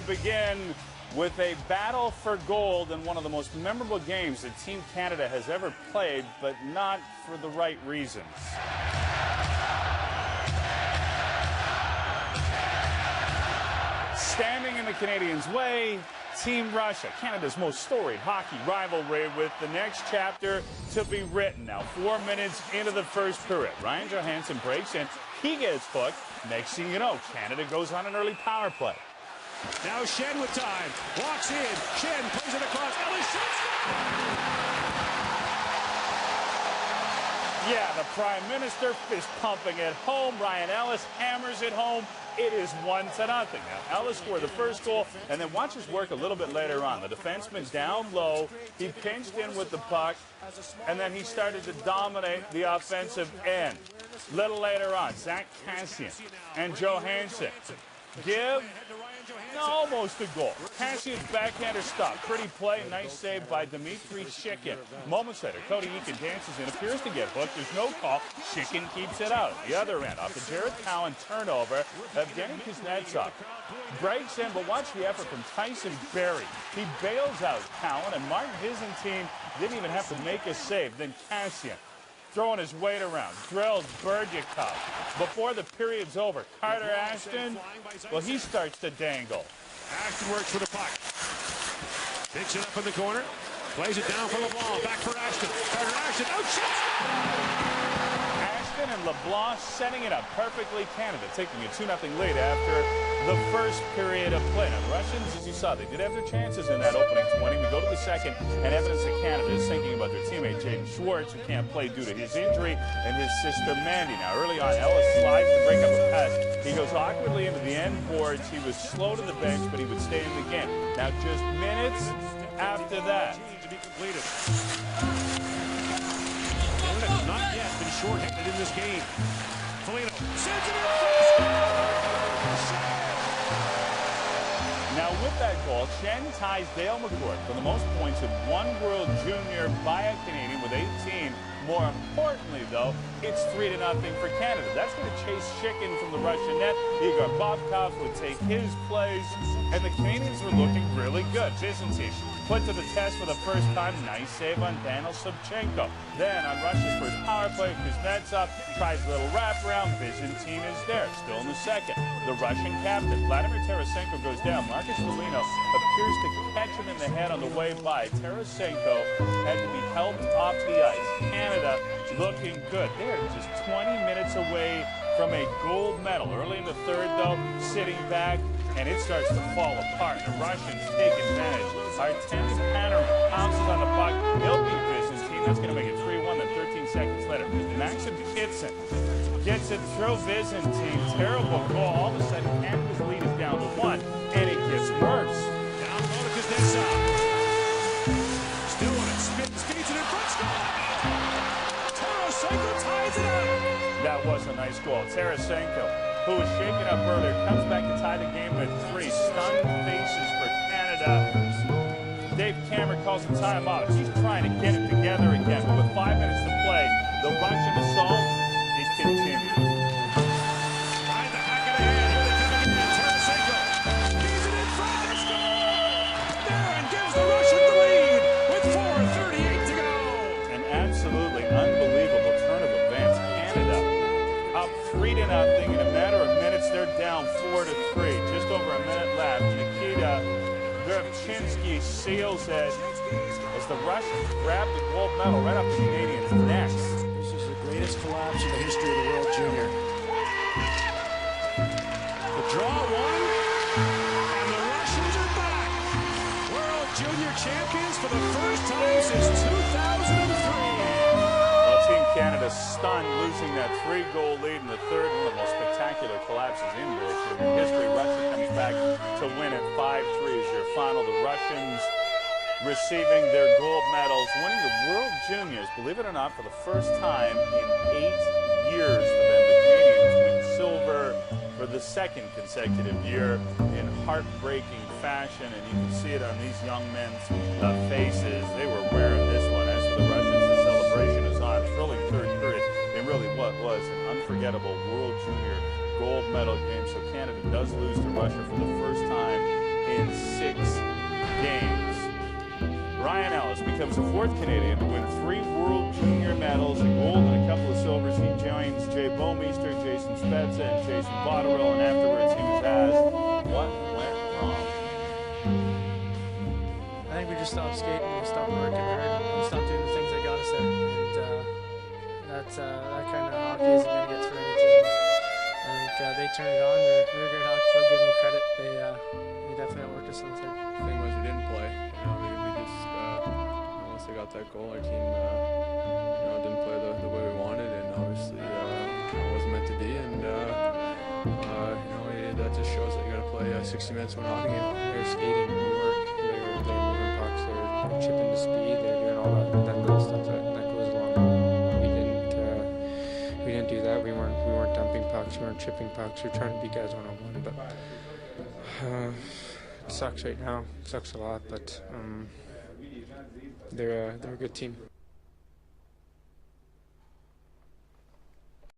begin with a battle for gold in one of the most memorable games that Team Canada has ever played, but not for the right reasons. Standing in the Canadians' way, Team Russia, Canada's most storied hockey rivalry, with the next chapter to be written. Now, 4 minutes into the first period, Ryan Johansson breaks in, he gets hooked. Next thing you know, Canada goes on an early power play. Now Shen with time, walks in, Shen plays it across, Ellis shoots! Yeah, the Prime Minister fist pumping at home. Ryan Ellis hammers it home. It is 1-0. Now, Ellis scored the first goal, and then watch his work a little bit later on. The defenseman's down low. He pinched in with the puck, and then he started to dominate the offensive end. A little later on, Zach Kassian and Johansson give almost a goal. Kassian's backhander stop. Pretty play. Nice save by Dmitry Shikin. Moments later, Cody Eakin dances in, appears to get hooked. There's no call. Shikin keeps it out. The other end, off the Jared Cowan turnover, Evgeny Kuznetsov breaks in, but watch the effort from Tyson Berry. He bails out Cowan, and Martin Byzantine didn't even have to make a save. Then Kassian, throwing his weight around, drills Berdyakov. Before the period's over, Carter Ashton, well, he starts to dangle. Ashton works for the puck. Picks it up in the corner, plays it down for LeBlanc, back for Ashton. Carter Ashton, out, Ashton and LeBlanc setting it up perfectly. Canada taking a 2-0 lead after the first period of play. Now, the Russians, as you saw, they did have their chances in that opening 20. We go to the second, and evidence that Canada is thinking about their teammate Jaden Schwartz, who can't play due to his injury, and his sister Mandy. Now, early on, Ellis slides to break up a pass. He goes awkwardly into the end boards. He was slow to the bench, but he would stay in the game. Now, just minutes after that, to be completed. Canada has not yet been short-handed in this game. Foligno sends it in. now, with that goal, Shen ties Dale McCord for the most points in one World Junior by a Canadian with 18. More importantly, though, it's 3-0 for Canada. That's going to chase Shikin from the Russian net. Igor Bobkov would take his place, and the Canadians were looking really good. Byzantine put to the test for the first time. Nice save on Daniel Sobchenko. Then on Russia's first power play, Kuznetsov tries a little wraparound. Byzantine is there. Still in the second. The Russian captain, Vladimir Tarasenko, goes down. Marcus Foligno appears to catch him in the head on the way by. Tarasenko had to be helped off the ice. Canada looking good. They're just 20 minutes away from a gold medal. Early in the third, though, sitting back, and it starts to fall apart. The Russians take advantage. Artemis Panarin pounces on the puck. He'll beat Byzantine. That's going to make it 3-1. Then 13 seconds later, Maxim Kitson gets it through Byzantine. Terrible goal. All of a sudden, Canada's lead is down to 1, and it gets worse. Down low to Kuznetsov. Still on it. Speeds it in front. Tarasenko ties it up. That was a nice goal. Tarasenko, who was shaken up earlier, comes back to tie the game at 3. Stunned faces for Canada. Dave Cameron calls a timeout. He's trying to get it together again. But with 5 minutes to play, the Russian assault is continued. Behind the hack of the hand. Here they come again. Tarasenko feeds it in front. Let's go! Darren gives the Russian the lead with 4:38 to go. An absolutely unbelievable turn of events. Canada up 3-0 in a matter of minutes. They're down 4-3. Just over a minute left. Nikita Gurchinsky seals it as the Russians grab the gold medal right off the Canadians' necks. This is the greatest collapse in the history of the World Junior. The draw won, and the Russians are back. World Junior champions for the first time since 2003. Well, Team Canada stunned, losing that 3-goal lead in the third, one of the most spectacular collapses in World Junior history. Russia comes back to win at 5-3 as your final. The Russians receiving their gold medals, winning the World Juniors, believe it or not, for the first time in 8 years for them. The Canadians win silver for the second consecutive year in heartbreaking fashion, and you can see it on these young men's faces. They were wearing this one. As for the Russians, the celebration is on. Thrilling third period in really what was an unforgettable World Junior gold medal game. So Canada does lose to Russia for the first time in becomes the 4th Canadian to win 3 World Junior medals, a gold and a couple of silvers. He joins Jay Bomeister, Jason Spezza, and Jason Botterill, and afterwards he was asked, what went wrong? I think we just stopped skating, we stopped working hard, we stopped doing the things that got us there. And that kind of hockey isn't going to get through any team. I think they turned it on. They're a great hockey club, give them credit. They definitely outworked us on the third. The thing was we didn't play. We just once they got that goal, our team didn't play the way we wanted, and obviously it wasn't meant to be. And that just shows that you got to play 60 minutes of a hockey game. They're skating, we weren't. They're moving pucks. They're chipping the speed. They're doing all that little stuff that goes along. We didn't do that. We weren't dumping pucks. We weren't chipping pucks. We were trying to beat guys one-on-one, but it sucks right now. It sucks a lot, but they're a good team.